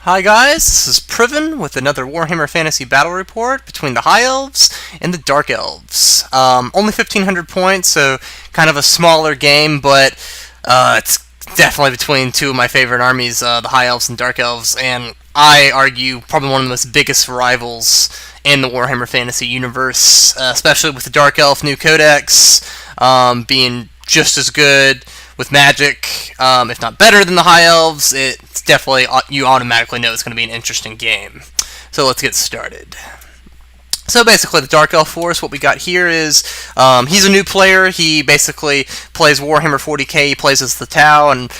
Hi guys, this is Priven with another Warhammer Fantasy Battle Report between the High Elves and the Dark Elves. Only 1,500 points, so kind of a smaller game, but it's definitely between two of my favorite armies, the High Elves and Dark Elves, and I argue probably one of the most biggest rivals in the Warhammer Fantasy universe, especially with the Dark Elf new Codex being just as good with magic, if not better than the High Elves. It's definitely, you automatically know it's going to be an interesting game. So let's get started. So basically, the Dark Elf Force, what we got here is, he's a new player. He basically plays Warhammer 40k. He plays as the Tau, and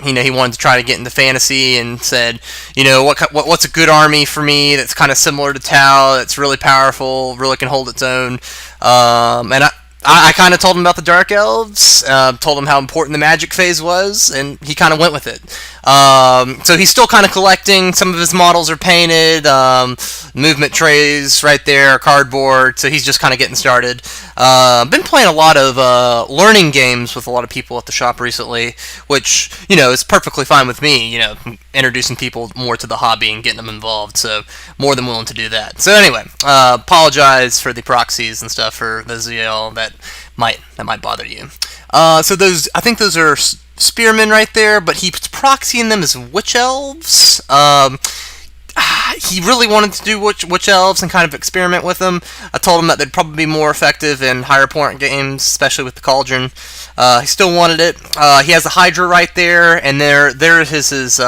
he wanted to try to get into fantasy, and said, what's a good army for me that's kind of similar to Tau, that's really powerful, really can hold its own, and I kind of told him about the Dark Elves, told him how important the magic phase was, and he kind of went with it. So he's still kind of collecting. Some of his models are painted, movement trays right there, cardboard, so he's just kind of getting started. Been playing a lot of learning games with a lot of people at the shop recently, which, is perfectly fine with me, introducing people more to the hobby and getting them involved, so more than willing to do that. So anyway, apologize for the proxies and stuff for those of y'all that might bother you. So I think those are spearmen right there, but he's proxying them as witch elves. He really wanted to do witch elves and kind of experiment with them. I told him that they'd probably be more effective in higher point games, especially with the Cauldron. He still wanted it. He has a Hydra right there, and there is his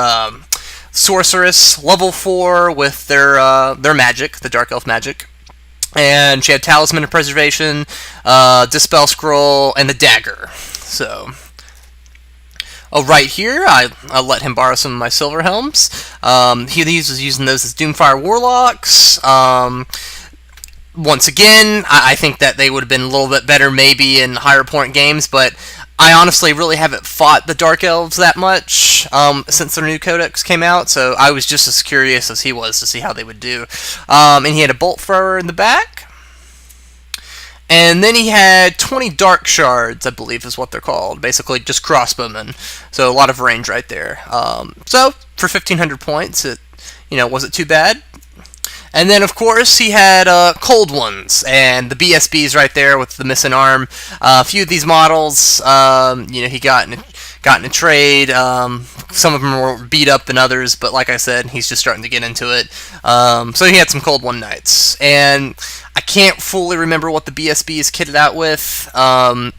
Sorceress, level 4 with their magic, the Dark Elf magic. And she had Talisman of Preservation, Dispel Scroll, and the Dagger. So, right here, I let him borrow some of my Silver Helms. He was using those as Doomfire Warlocks. Once again, I think that they would have been a little bit better maybe in higher point games, but I honestly really haven't fought the Dark Elves that much since their new Codex came out, so I was just as curious as he was to see how they would do. And he had a Bolthrower in the back. And then he had 20 Dark Shards, I believe is what they're called. Basically, just crossbowmen. So a lot of range right there. So, for 1,500 points, it wasn't too bad. And then, of course, he had Cold Ones, and the BSBs right there with the missing arm. A few of these models, he got in a trade. Some of them were beat up than others, but like I said, he's just starting to get into it. So he had some Cold One Knights. And I can't fully remember what the BSB is kitted out with. I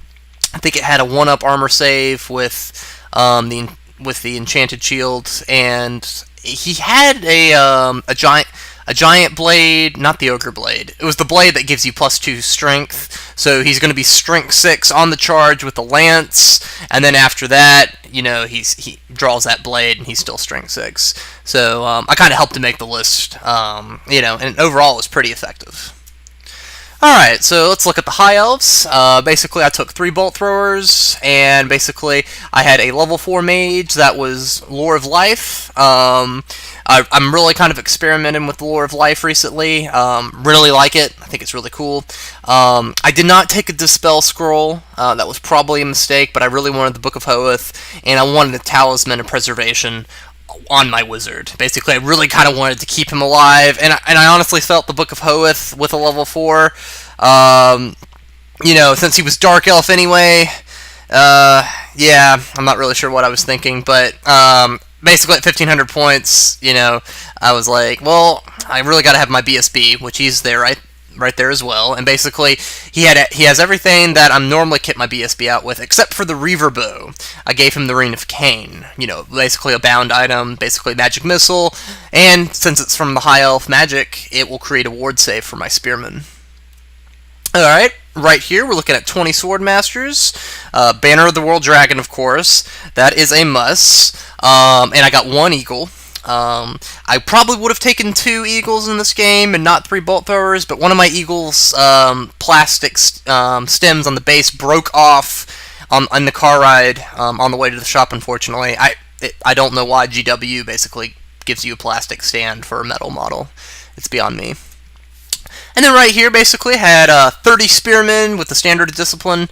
think it had a 1-up armor save with the Enchanted Shield, and he had a giant blade, not the ogre blade. It was the blade that gives you +2 strength. So he's going to be strength 6 on the charge with the lance, and then after that, he draws that blade and he's still strength 6. So I kind of helped him make the list, and overall it was pretty effective. Alright, so let's look at the High Elves. Basically, I took 3 Bolthrowers, and basically, I had a level 4 Mage that was Lore of Life. I'm really kind of experimenting with the Lore of Life recently. Really like it. I think it's really cool. I did not take a Dispel Scroll. That was probably a mistake, but I really wanted the Book of Hoeth, and I wanted a Talisman of Preservation on my wizard. Basically, I really kind of wanted to keep him alive, and I honestly felt the Book of Hoeth with a level 4, since he was Dark Elf anyway, yeah, I'm not really sure what I was thinking, but, basically at 1,500 points, I was like, well, I really gotta have my BSB, which he's there right there as well, and basically, he has everything that I'm normally kit my BSB out with, except for the Reaver Bow. I gave him the Ring of Cain, basically a bound item, basically magic missile, and since it's from the High Elf magic, it will create a ward save for my Spearmen. Alright, right here we're looking at 20 Swordmasters, Banner of the World Dragon, of course, that is a must, and I got 1 Eagle. I probably would have taken 2 Eagles in this game and not 3 Bolthrowers, but one of my Eagles' plastic stems on the base broke off on the car ride on the way to the shop, unfortunately. I don't know why GW basically gives you a plastic stand for a metal model. It's beyond me. And then right here basically had 30 Spearmen with the Standard of Discipline.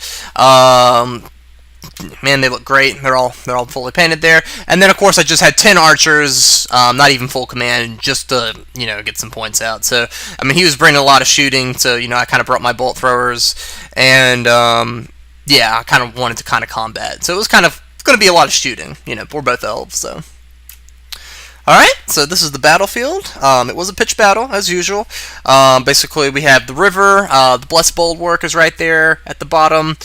man, they look great. They're all fully painted there. And then of course I just had 10 archers, not even full command, just to get some points out. So I mean he was bringing a lot of shooting, so I kind of brought my Bolthrowers, and yeah, I kind of wanted to kind of combat. So it was kind of going to be a lot of shooting. We're both elves, so. Alright, so this is the battlefield. It was a pitched battle, as usual. Basically, we have the river, the Blessed Bulwark is right there at the bottom,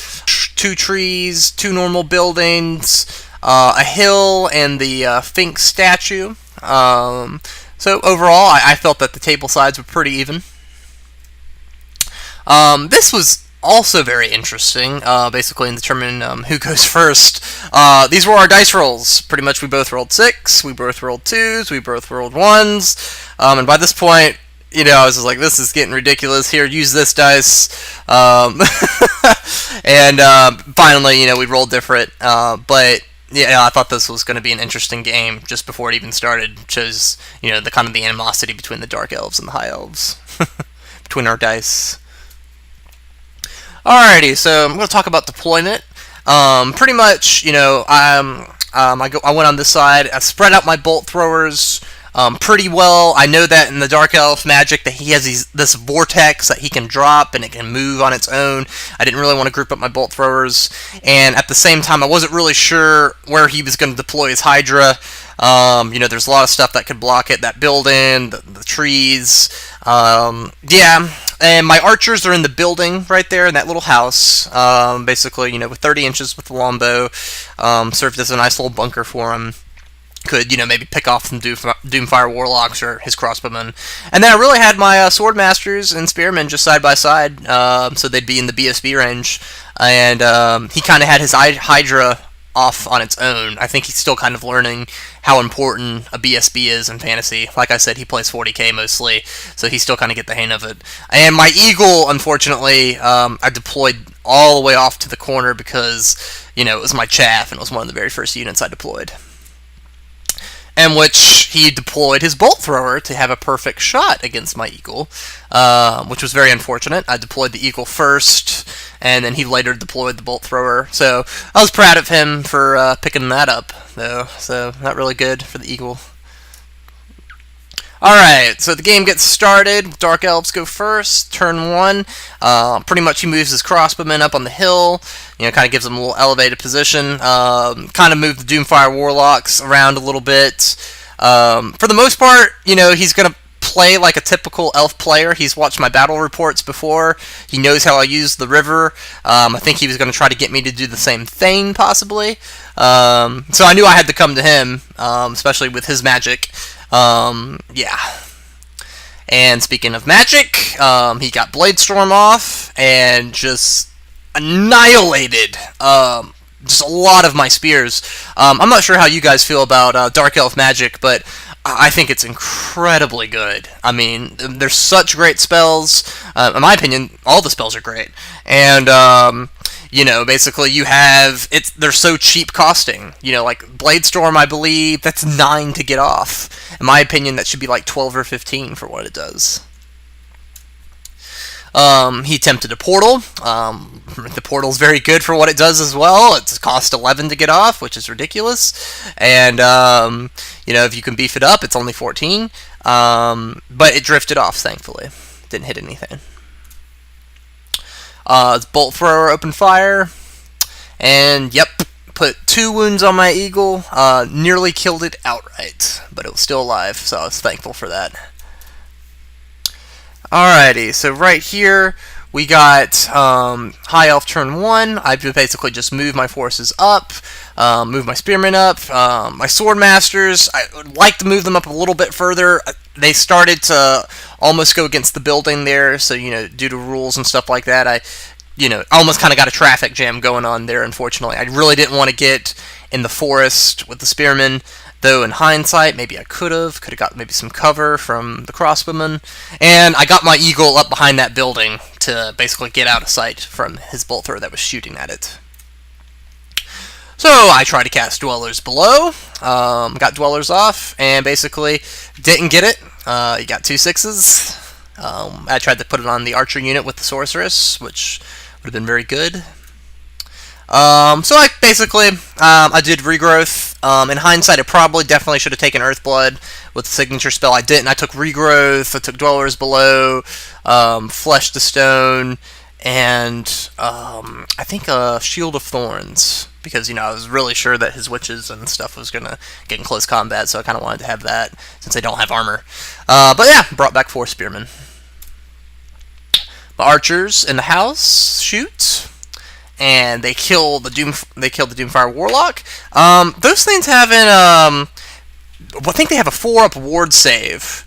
2 trees, 2 normal buildings, a hill, and the Finks statue. So overall, I felt that the table sides were pretty even. This was also very interesting, basically in determining who goes first. These were our dice rolls. Pretty much we both rolled 6, we both rolled 2s, we both rolled 1s, and by this point, I was just like, this is getting ridiculous. Here, use this dice. And finally, we rolled different, but yeah, I thought this was going to be an interesting game just before it even started. It shows, the kind of the animosity between the Dark Elves and the High Elves, between our dice. Alrighty, so I'm going to talk about deployment. Pretty much, I went on this side. I spread out my Bolthrowers pretty well. I know that in the Dark Elf magic that he has this Vortex that he can drop and it can move on its own. I didn't really want to group up my Bolthrowers, and at the same time, I wasn't really sure where he was going to deploy his Hydra. There's a lot of stuff that could block it. That building, the trees. Yeah. And my archers are in the building right there in that little house. Basically, with 30 inches with the longbow. Served as a nice little bunker for him. Could, maybe pick off some Doomfire Warlocks or his crossbowmen. And then I really had my Swordmasters and Spearmen just side by side. So they'd be in the BSB range. And he kind of had his Hydra off on its own. I think he's still kind of learning how important a BSB is in fantasy. Like I said, he plays 40k mostly, so he still kind of get the hang of it. And my Eagle, unfortunately, I deployed all the way off to the corner because, it was my chaff, and it was one of the very first units I deployed. In which he deployed his Bolthrower to have a perfect shot against my Eagle, which was very unfortunate. I deployed the Eagle first, and then he later deployed the Bolthrower. So I was proud of him for picking that up, though. So not really good for the Eagle. Alright, so the game gets started. Dark Elves go first, turn 1. Pretty much he moves his crossbowmen up on the hill, kind of gives them a little elevated position. Kind of move the Doomfire Warlocks around a little bit. For the most part, he's going to play like a typical elf player. He's watched my battle reports before. He knows how I use the river. I think he was going to try to get me to do the same thing, possibly. So I knew I had to come to him, especially with his magic. Yeah. And speaking of magic, he got Bladestorm off and just annihilated just a lot of my spears. I'm not sure how you guys feel about Dark Elf magic, but I think it's incredibly good. I mean, they're such great spells. In my opinion, all the spells are great. And, basically you have, they're so cheap costing. Like Bladestorm, I believe, that's 9 to get off. In my opinion, that should be like 12 or 15 for what it does. He attempted a portal. The portal's very good for what it does as well. It's cost 11 to get off, which is ridiculous. And, if you can beef it up, it's only 14. But it drifted off, thankfully. Didn't hit anything. Bolthrower opened fire. And, yep, put 2 wounds on my Eagle. Nearly killed it outright. But it was still alive, so I was thankful for that. Alrighty, so right here we got High Elf turn 1. I basically just move my forces up, move my Spearmen up. My Swordmasters, I would like to move them up a little bit further. They started to almost go against the building there, so, due to rules and stuff like that, I almost kind of got a traffic jam going on there, unfortunately. I really didn't want to get in the forest with the Spearmen. Though in hindsight, maybe I could have got maybe some cover from the crossbowmen, and I got my Eagle up behind that building to basically get out of sight from his Bolthrower that was shooting at it. So I tried to cast Dwellers below, got Dwellers off, and basically didn't get it. You got 2 6s. I tried to put it on the Archer unit with the Sorceress, which would have been very good. So I basically, I did regrowth. In hindsight, I probably definitely should have taken Earthblood with the signature spell. I didn't. I took regrowth. I took Dwellers Below, Flesh to Stone, and I think Shield of Thorns, because I was really sure that his witches and stuff was gonna get in close combat, so I kind of wanted to have that since they don't have armor. But yeah, brought back 4 spearmen. The archers in the house shoot, and they kill the Doomfire Warlock. Those things haven't. I think they have a 4-up ward save,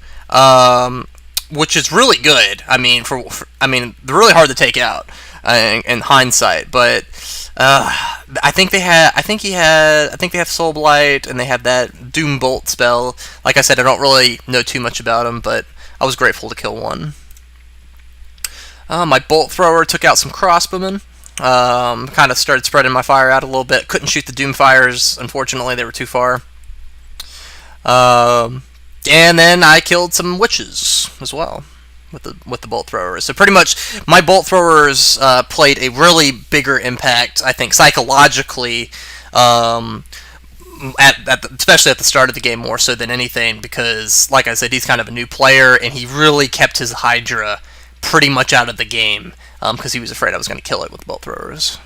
which is really good. I mean, they're really hard to take out in hindsight, but I think they have Soul Blight, and they have that Doom Bolt spell. Like I said, I don't really know too much about them, but I was grateful to kill one. My Bolthrower took out some crossbowmen. Kind of started spreading my fire out a little bit. Couldn't shoot the Doomfires, unfortunately, they were too far. And then I killed some witches as well with the Bolthrowers. So pretty much, my Bolthrowers played a really bigger impact, I think, psychologically, especially at the start of the game, more so than anything, because, like I said, he's kind of a new player, and he really kept his Hydra pretty much out of the game, because he was afraid I was going to kill it with bolt throwers.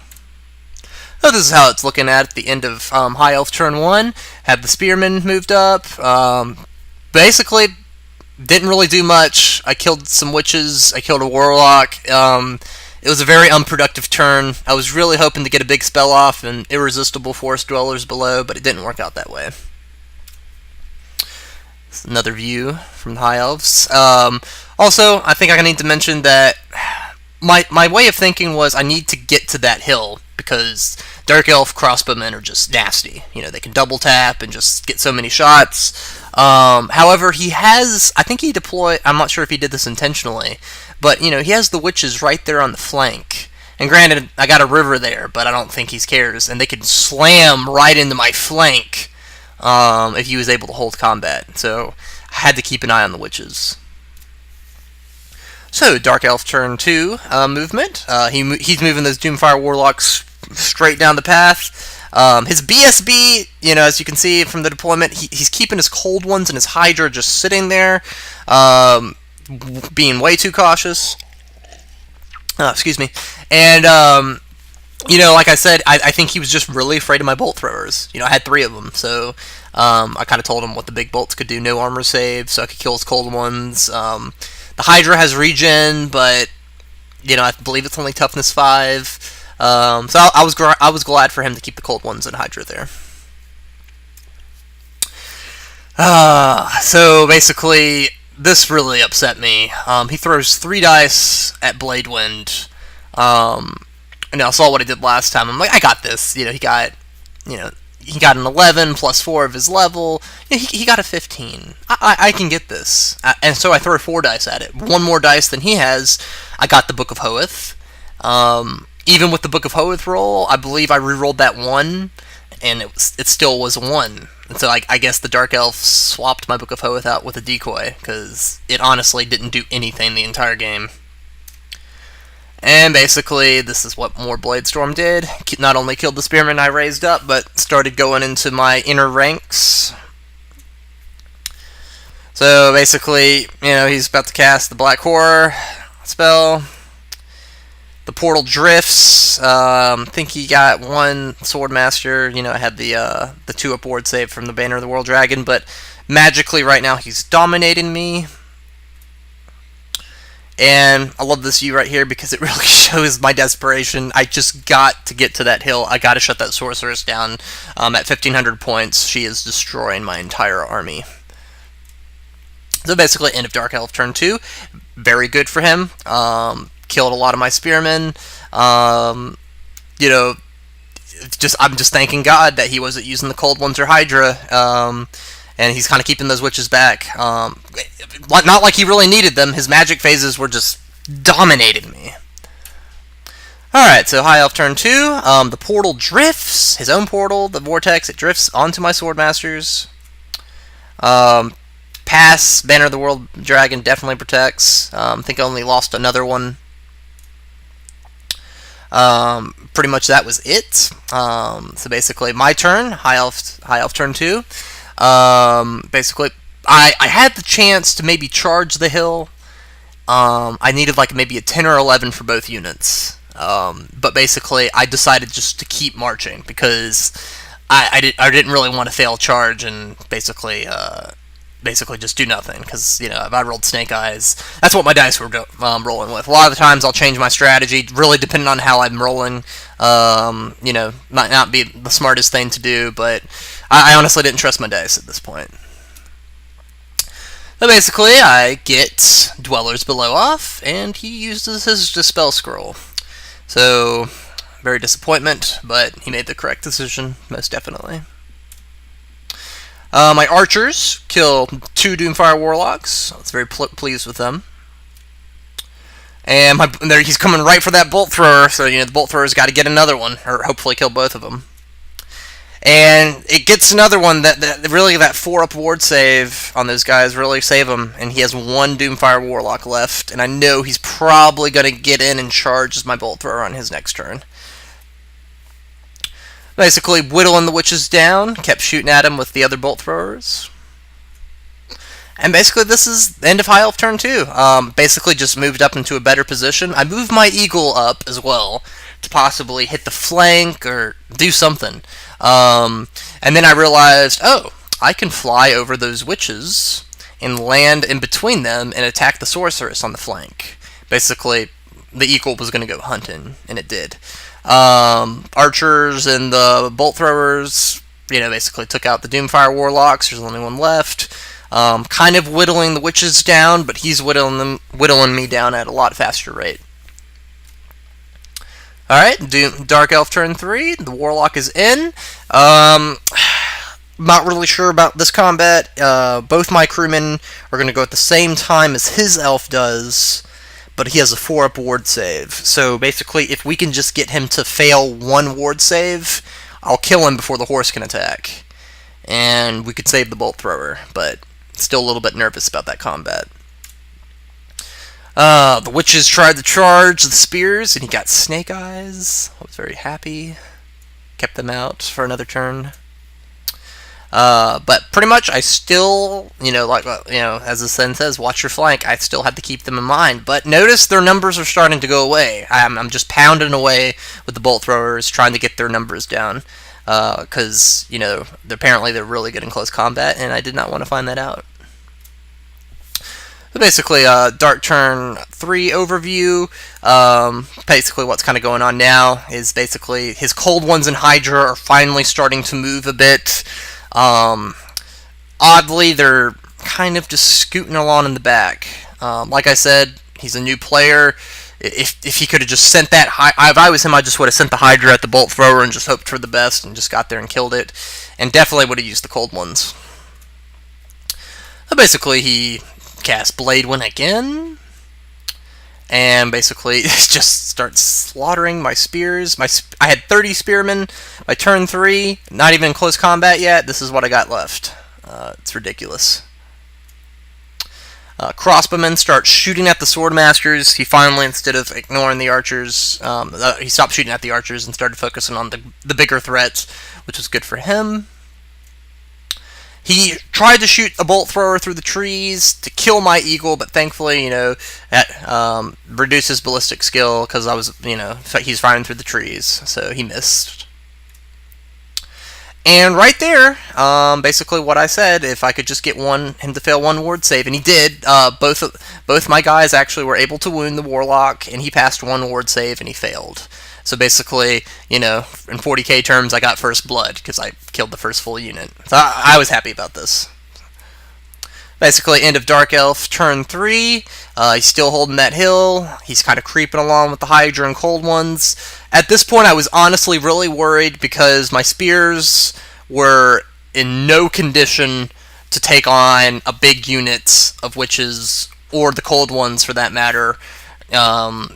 So this is how it's looking at the end of High Elf turn 1. Had the Spearmen moved up. Basically, didn't really do much. I killed some witches. I killed a Warlock. It was a very unproductive turn. I was really hoping to get a big spell off and Irresistible Forest Dwellers Below, but it didn't work out that way. Another view from the High Elves. Also, I think I need to mention that my way of thinking was I need to get to that hill, because Dark Elf crossbowmen are just nasty. They can double tap and just get so many shots. However, he has, I think he deployed, I'm not sure if he did this intentionally, but, he has the witches right there on the flank. And granted, I got a river there, but I don't think he cares, and they could slam right into my flank if he was able to hold combat. So I had to keep an eye on the witches. So, Dark Elf turn 2 movement. He's moving those Doomfire Warlocks straight down the path. His BSB, as you can see from the deployment, he's keeping his Cold Ones and his Hydra just sitting there, being way too cautious. Excuse me. And, like I said, I think he was just really afraid of my Bolt Throwers. I had 3 of them, so I kind of told him what the big bolts could do. No armor save, so I could kill his Cold Ones. The Hydra has regen, but I believe it's only toughness 5. So I was glad for him to keep the Cold Ones and Hydra there. So basically, this really upset me. He throws 3 dice at Bladewind. And I saw what he did last time. I'm like, I got this. He got an 11 plus 4 of his level. He got a 15. I can get this. And so I throw 4 dice at it. 1 more dice than he has. I got the Book of Hoeth. Even with the Book of Hoeth roll, I believe I re-rolled that 1, and it still was a 1. And so I guess the Dark Elf swapped my Book of Hoeth out with a decoy, because it honestly didn't do anything the entire game. And basically, this is what more Bladestorm did. Not only killed the Spearmen I raised up, but started going into my inner ranks. So basically, he's about to cast the Black Horror spell. The portal drifts. I think he got 1 Swordmaster. I had the 2-up ward save from the Banner of the World Dragon, but magically right now he's dominating me. And I love this view right here because it really shows my desperation. I just got to get to that hill. I got to shut that sorceress down. At 1,500 points, she is destroying my entire army. So basically, end of Dark Elf turn 2. Very good for him. Killed a lot of my spearmen. I'm just thanking God that he wasn't using the Cold Ones or Hydra. And he's kind of keeping those witches back. Not like he really needed them. His magic phases were just dominating me. Alright, so High Elf turn 2. The portal drifts. His own portal, the Vortex, it drifts onto my Swordmasters. Pass, Banner of the World Dragon definitely protects. I think I only lost another one. Pretty much that was it. So basically, my turn, High Elf turn 2. Basically, I had the chance to maybe charge the hill. I needed like maybe a 10 or 11 for both units. But basically, I decided just to keep marching because I didn't really want to fail charge and basically just do nothing, because if I rolled Snake Eyes, that's what my dice were rolling with. A lot of the times I'll change my strategy, really depending on how I'm rolling. Might not be the smartest thing to do, but I honestly didn't trust my dice at this point. So basically, I get Dwellers Below off, and he uses his Dispel Scroll. So, very disappointment, but he made the correct decision, most definitely. My archers kill 2 Doomfire Warlocks. I was very pleased with them. And he's coming right for that Bolthrower, so the Bolthrowers got to get another one, or hopefully kill both of them. And it gets another one that 4-up ward save on those guys really save him. And he has 1 Doomfire Warlock left, and I know he's probably going to get in and charge as my Bolthrower on his next turn. Basically, whittling the witches down, kept shooting at him with the other bolt throwers. And basically, this is the end of High Elf turn 2. Basically, just moved up into a better position. I moved my eagle up as well to possibly hit the flank or do something. And then I realized, I can fly over those witches and land in between them and attack the sorceress on the flank. Basically, the eagle was going to go hunting, and it did. Archers and the bolt throwers, basically took out the Doomfire Warlocks. There's only one left. Kind of whittling the witches down, but he's whittling me down at a lot faster rate. Alright, Dark Elf turn 3. The Warlock is in. Not really sure about this combat. Both my crewmen are going to go at the same time as his elf does, but he has a 4-up ward save. So basically, if we can just get him to fail 1 ward save, I'll kill him before the horse can attack. And we could save the bolt thrower, but still a little bit nervous about that combat. The witches tried to charge the spears, and he got Snake Eyes. I was very happy. Kept them out for another turn. But pretty much, I still, as the saying says, watch your flank. I still have to keep them in mind. But notice their numbers are starting to go away. I'm just pounding away with the bolt throwers, trying to get their numbers down. Because, apparently they're really good in close combat, and I did not want to find that out. So basically, Dark Turn 3 overview. Basically, what's kind of going on now is basically his Cold Ones and Hydra are finally starting to move a bit. Oddly, they're kind of just scooting along in the back. Like I said, he's a new player. If he could have just sent that, if I was him, I just would have sent the Hydra at the bolt thrower and just hoped for the best and just got there and killed it. And definitely would have used the Cold Ones. So basically, he cast Bladewind again, and basically just starts slaughtering my spears. I had 30 spearmen by turn 3, not even in close combat yet. This is what I got left. It's ridiculous. Crossbowmen start shooting at the Swordmasters. He finally, instead of ignoring the archers, he stopped shooting at the archers and started focusing on the bigger threats, which was good for him. He tried to shoot a bolt thrower through the trees to kill my eagle, but thankfully, that reduces ballistic skill because he's firing through the trees, so he missed. And right there, basically what I said, if I could just get him to fail 1 ward save, and he did. Both my guys actually were able to wound the Warlock, and he passed 1 ward save, and he failed. So basically, in 40k terms, I got first blood, because I killed the first full unit. So I was happy about this. Basically, end of Dark Elf, turn 3. He's still holding that hill. He's kind of creeping along with the Hydra and Cold Ones. At this point, I was honestly really worried because my spears were in no condition to take on a big unit of witches, or the Cold Ones for that matter.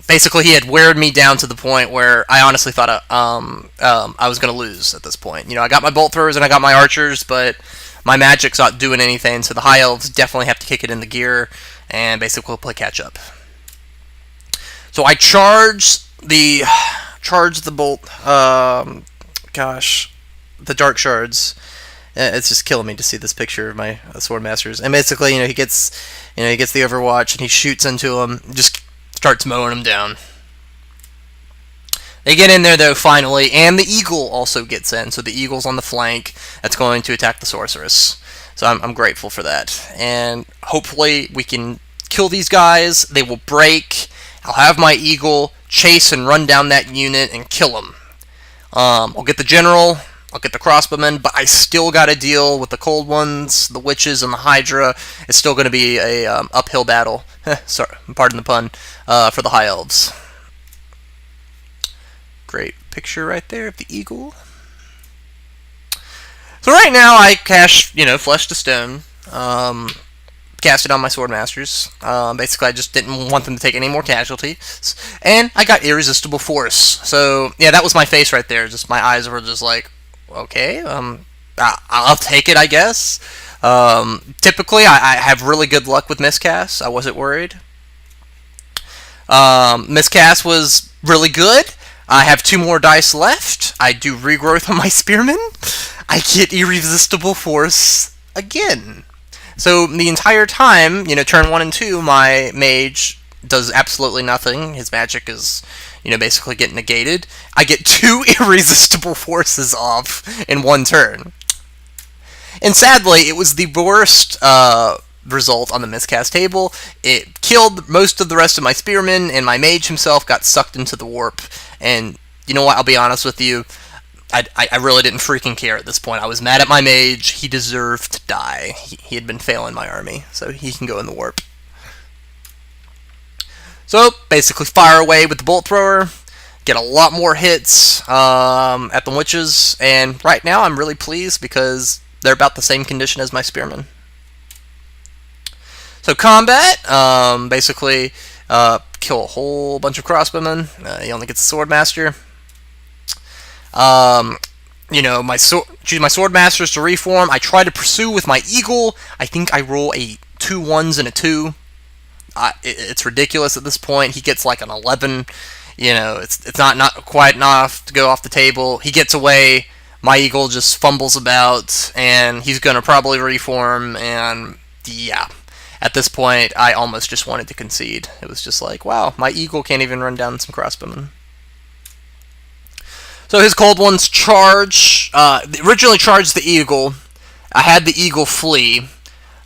Basically, he had weared me down to the point where I honestly thought I was going to lose at this point. I got my bolt throwers and I got my archers, but my magic's not doing anything, so the High Elves definitely have to kick it in the gear and basically play catch up. So I charge the charge the bolt. Gosh, the dark shards. It's just killing me to see this picture of my sword masters. And basically, he gets the Overwatch and he shoots into them, just starts mowing them down. They get in there though finally, and the eagle also gets in. So the eagle's on the flank that's going to attack the sorceress. So I'm grateful for that, and hopefully we can kill these guys. They will break. I'll have my eagle chase and run down that unit and kill them. I'll get the general. I'll get the crossbowmen, but I still got to deal with the cold ones, the witches, and the hydra. It's still going to be a uphill battle. Sorry, pardon the pun. For the high elves. Great picture right there of the eagle. So right now I cast, Flesh to Stone. Cast it on my sword masters. Basically, I just didn't want them to take any more casualties, and I got Irresistible Force. So yeah, that was my face right there. Just my eyes were just like, okay, I'll take it, I guess. Typically, I have really good luck with Miscast. I wasn't worried. Miscast was really good. I have 2 more dice left. I do regrowth on my spearmen. I get Irresistible Force again. So the entire time, turn 1 and 2, my mage does absolutely nothing. His magic is, basically getting negated. I get 2 Irresistible Forces off in 1 turn. And sadly, it was the worst result on the Miscast table. It killed most of the rest of my spearmen, and my mage himself got sucked into the warp. And you know what? I'll be honest with you. I really didn't freaking care at this point. I was mad at my mage. He deserved to die. He had been failing my army, so he can go in the warp. So, basically fire away with the Bolthrower, get a lot more hits at the witches, and right now I'm really pleased because they're about the same condition as my spearmen. So combat, basically kill a whole bunch of crossbowmen. He only gets a swordmaster. Choose my sword masters to reform. I try to pursue with my eagle. I think I roll 2 1s and a 2. It's ridiculous at this point. He gets like an 11. It's not quite enough to go off the table. He gets away. My eagle just fumbles about, and he's gonna probably reform. And yeah, at this point, I almost just wanted to concede. It was just like, wow, my eagle can't even run down some crossbowmen. So his cold ones charge. Originally charged the eagle. I had the eagle flee.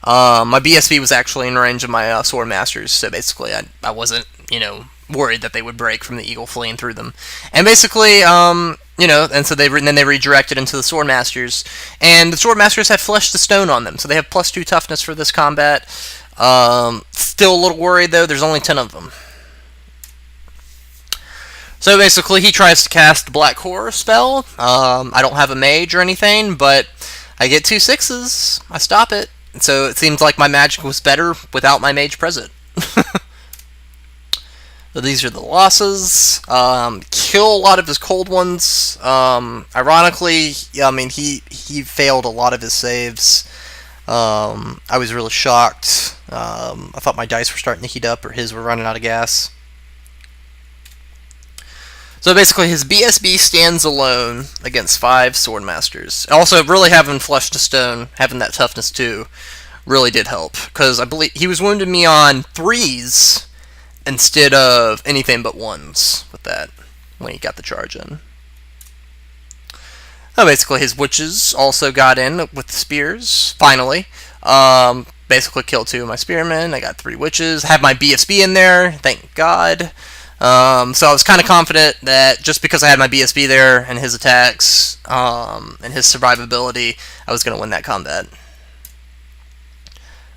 My BSB was actually in range of my sword masters, so basically I wasn't, worried that they would break from the eagle fleeing through them. And basically, and so they redirected into the sword masters, and the sword masters have Flesh to Stone on them, so they have +2 toughness for this combat. Still a little worried though. There's only 10 of them. So basically, he tries to cast the Black Horror spell. I don't have a mage or anything, but I get 2 6s. I stop it. So it seems like my magic was better without my mage present. So these are the losses. Kill a lot of his cold ones. Ironically, he failed a lot of his saves. I was really shocked. I thought my dice were starting to heat up, or his were running out of gas. So basically, his BSB stands alone against 5 Swordmasters. Also, really having Flesh to Stone, having that toughness too, really did help. Because I believe he was wounding me on 3s instead of anything but 1s with that, when he got the charge in. So basically, his witches also got in with the spears, finally. Basically killed 2 of my spearmen. I got 3 witches. Had my BSB in there, thank God. So I was kind of confident that just because I had my BSB there and his attacks and his survivability, I was going to win that combat.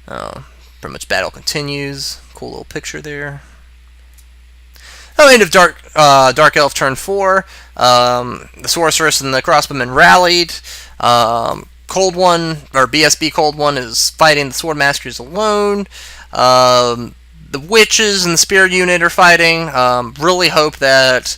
Pretty much battle continues. Cool little picture there. Oh, end of Dark Elf turn 4. The Sorceress and the Crossbowmen rallied. Cold One, or BSB Cold One, is fighting the Swordmasters alone. The Witches and the Spear unit are fighting. Really hope that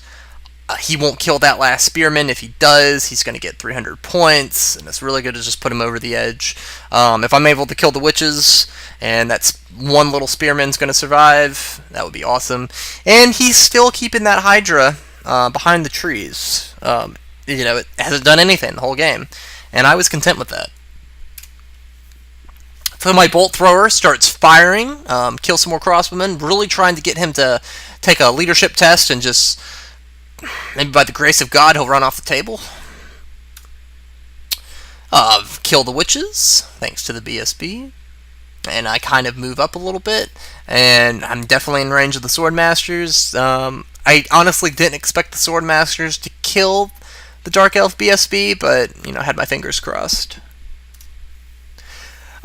he won't kill that last Spearman. If he does, he's going to get 300 points, and it's really good to just put him over the edge. If I'm able to kill the Witches, and that's one little Spearman's going to survive, that would be awesome. And he's still keeping that Hydra behind the trees. It hasn't done anything the whole game, and I was content with that. So my Bolthrower starts firing, kill some more crossbowmen, really trying to get him to take a leadership test, and just, maybe by the grace of God, he'll run off the table. Kill the witches, thanks to the BSB. And I kind of move up a little bit, and I'm definitely in range of the Swordmasters. I honestly didn't expect the Swordmasters to kill the Dark Elf BSB, but, I had my fingers crossed.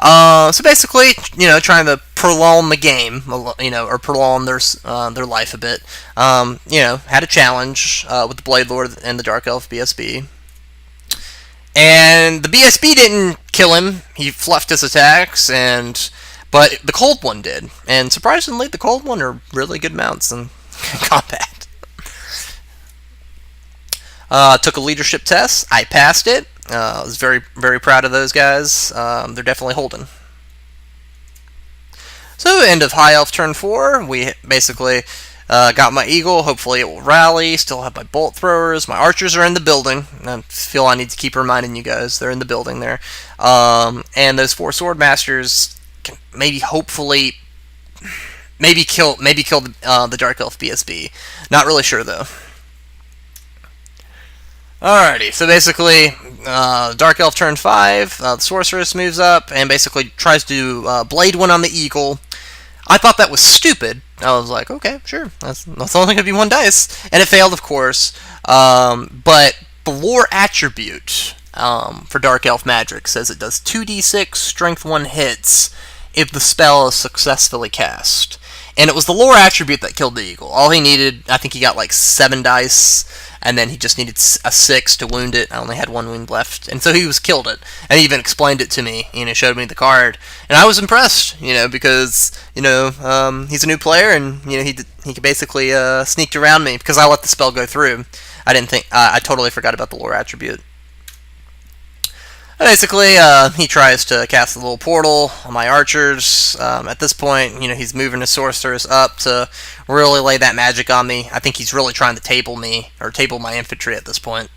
So basically, trying to prolong the game, or prolong their life a bit. Had a challenge with the Blade Lord and the Dark Elf BSB. And the BSB didn't kill him. He fluffed his attacks, but the Cold One did. And surprisingly, the Cold One are really good mounts in combat. Took a leadership test. I passed it. I was very, very proud of those guys. They're definitely holding. So, end of High Elf turn 4. We basically got my Eagle. Hopefully it will rally. Still have my Bolt Throwers. My Archers are in the building. I feel I need to keep reminding you guys. They're in the building there. And those 4 Swordmasters can maybe, hopefully, maybe kill the Dark Elf BSB. Not really sure, though. Alrighty, so basically, Dark Elf turn 5, the Sorceress moves up, and basically tries to Bladewind on the Eagle. I thought that was stupid. I was like, okay, sure, that's only going to be 1 dice. And it failed, of course, but the lore attribute for Dark Elf magic says it does 2d6 strength 1 hits if the spell is successfully cast. And it was the lore attribute that killed the Eagle. All he needed, I think he got like 7 dice, and then he just needed a 6 to wound it. I only had 1 wound left, and so he killed it. And he even explained it to me, showed me the card, and I was impressed, because he's a new player, and he basically sneaked around me because I let the spell go through. I totally forgot about the lore attribute. Basically, he tries to cast a little portal on my archers. At this point, he's moving his sorcerers up to really lay that magic on me. I think he's really trying to table me, or table my infantry at this point.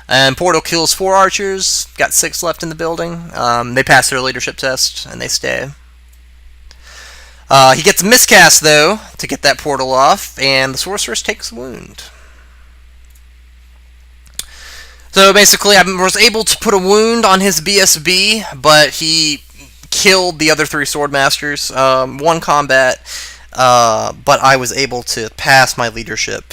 And portal kills 4 archers. Got 6 left in the building. They pass their leadership test, and they stay. He gets a miscast, though, to get that portal off, and the sorceress takes a wound. So basically, I was able to put a wound on his BSB, but he killed the other 3 Swordmasters. 1 combat, but I was able to pass my leadership.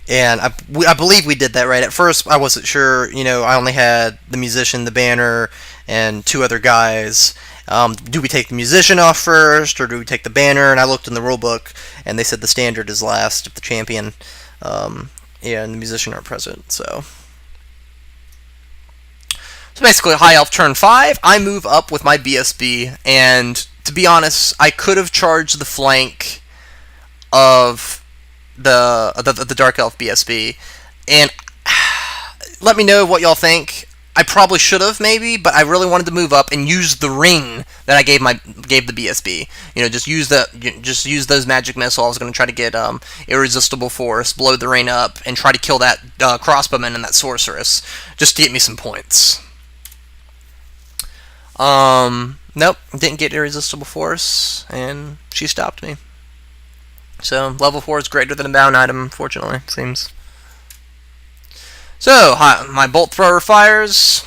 And I believe we did that right. At first, I wasn't sure. I only had the Musician, the Banner, and 2 other guys. Do we take the Musician off first, or do we take the Banner? And I looked in the rulebook, and they said the Standard is last if the Champion and the Musician aren't present. So basically, High Elf turn 5, I move up with my BSB, and to be honest, I could have charged the flank of the Dark Elf BSB, and let me know what y'all think. I probably should have, maybe, but I really wanted to move up and use the ring that I gave the BSB. Just use those magic missiles. I was going to try to get irresistible force, blow the ring up, and try to kill that crossbowman and that sorceress, just to get me some points. Nope, didn't get irresistible force, and she stopped me. So, level 4 is greater than a bound item, fortunately, it seems. So, my Bolt Thrower fires,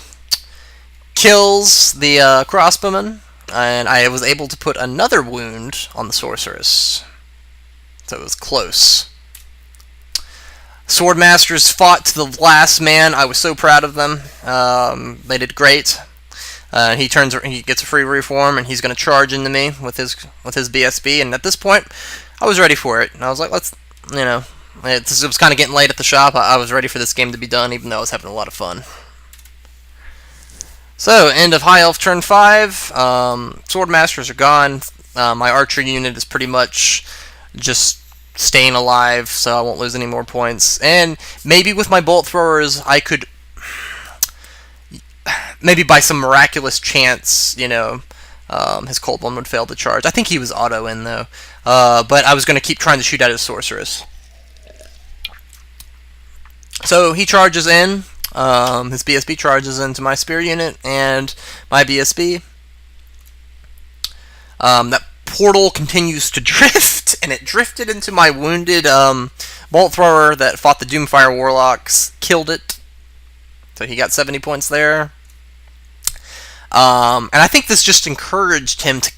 kills the crossbowman, and I was able to put another wound on the sorceress. So it was close. Swordmasters fought to the last man. I was so proud of them. They did great. He gets a free reform, and he's going to charge into me with his BSB. And at this point, I was ready for it. And I was like, it was kind of getting late at the shop. I was ready for this game to be done, even though I was having a lot of fun. So, end of High Elf turn 5. Swordmasters are gone. My archer unit is pretty much just staying alive, so I won't lose any more points. And maybe with my Bolt Throwers, I could, maybe by some miraculous chance, his Cold One would fail to charge. I think he was auto in, though. But I was going to keep trying to shoot at his Sorceress. So he charges in. His BSB charges into my spear unit and my BSB. That portal continues to drift, and it drifted into my wounded Bolthrower that fought the Doomfire Warlocks, killed it. So he got 70 points there. And I think this just encouraged him to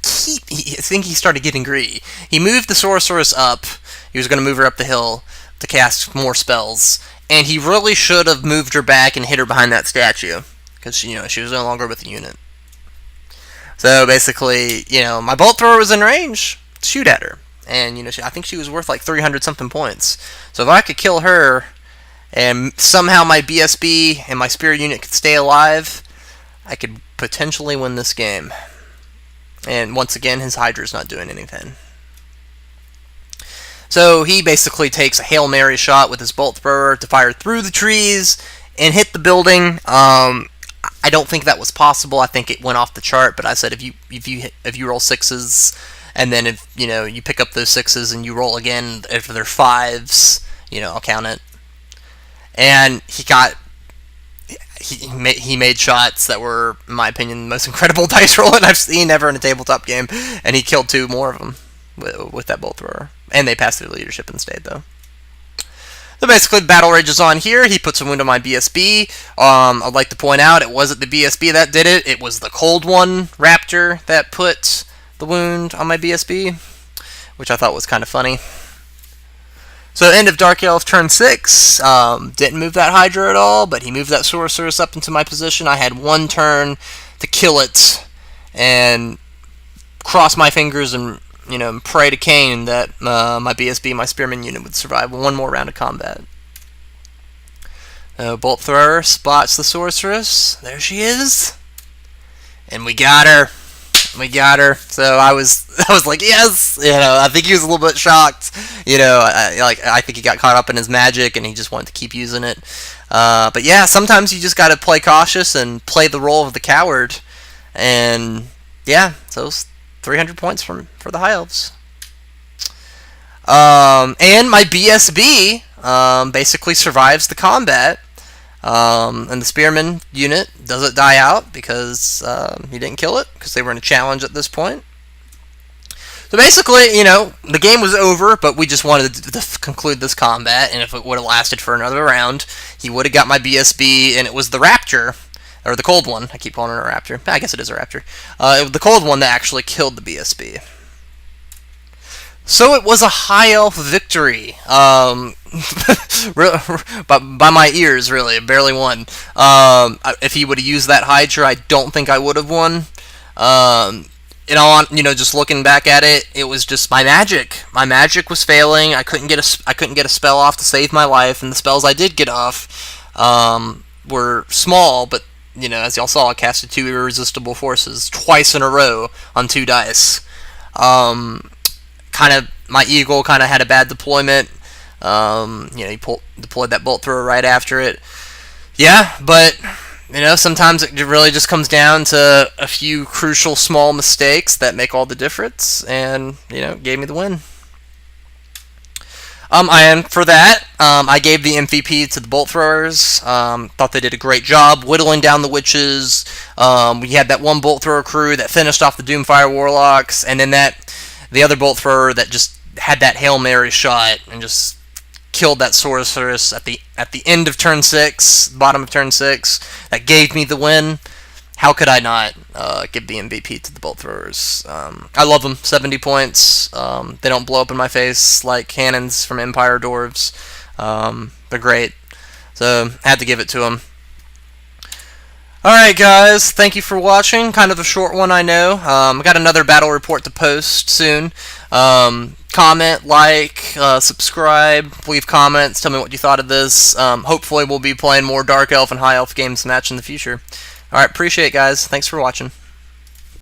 keep... I think he started getting greedy. He moved the Sorceress up. He was going to move her up the hill to cast more spells. And he really should have moved her back and hit her behind that statue. Because, she was no longer with the unit. So, basically, my Bolthrower was in range to shoot at her. And, I think she was worth like 300-something points. So if I could kill her, and somehow my BSB and my Spear unit could stay alive, I could potentially win this game. And once again, his Hydra's not doing anything. So he basically takes a Hail Mary shot with his Bolthrower to fire through the trees and hit the building. I don't think that was possible. I think it went off the chart, but I said if you roll 6s, and then if you pick up those 6s and you roll again, if they're 5s, I'll count it. And he made shots that were, in my opinion, the most incredible dice rolling I've seen ever in a tabletop game, and he killed 2 more of them with that Bolthrower. And they passed through leadership and stayed, though. So basically, the battle rages on here. He puts a wound on my BSB. I'd like to point out, it wasn't the BSB that did it. It was the Cold One Raptor that put the wound on my BSB, which I thought was kind of funny. So end of Dark Elf turn 6. Didn't move that Hydra at all, but he moved that Sorceress up into my position. I had 1 turn to kill it and cross my fingers and pray to Cain that my BSB, my Spearman unit, would survive 1 more round of combat. Bolthrower spots the Sorceress. There she is. And we got her. So I was like, yes. I think he was a little bit shocked. I think he got caught up in his magic and he just wanted to keep using it. But yeah, sometimes you just got to play cautious and play the role of the coward. And yeah, so 300 points for the High Elves. And my BSB basically survives the combat. And the Spearman unit doesn't die out because he didn't kill it, because they were in a challenge at this point. So basically, the game was over, but we just wanted to conclude this combat, and if it would have lasted for another round, he would have got my BSB, and it was the Raptor, or the Cold One. I keep calling it a Raptor. I guess it is a Raptor. It was the Cold One that actually killed the BSB. So it was a High Elf victory. By my ears, really. I barely won. If he would have used that Hydra, I don't think I would have won. Just looking back at it, it was just my magic. My magic was failing. I couldn't get a spell off to save my life, and the spells I did get off were small, but as y'all saw, I casted 2 irresistible forces twice in a row on 2 dice. My Eagle kind of had a bad deployment. He deployed that Bolthrower right after it. Yeah, but sometimes it really just comes down to a few crucial small mistakes that make all the difference, and gave me the win. And for that, I gave the MVP to the Bolthrowers. Thought they did a great job whittling down the witches. We had that one Bolthrower crew that finished off the Doomfire Warlocks, and then the other Bolthrower that just had that Hail Mary shot and just killed that Sorceress at the end of turn 6, bottom of turn 6. That gave me the win. How could I not give the MVP to the Bolthrowers? I love them. 70 points. They don't blow up in my face like cannons from Empire Dwarves. They're great. So, I had to give it to them. Alright guys, thank you for watching. Kind of a short one, I know. I got another battle report to post soon. Comment, like, subscribe, leave comments, tell me what you thought of this. Hopefully we'll be playing more Dark Elf and High Elf games match in the future. Alright, appreciate it guys. Thanks for watching.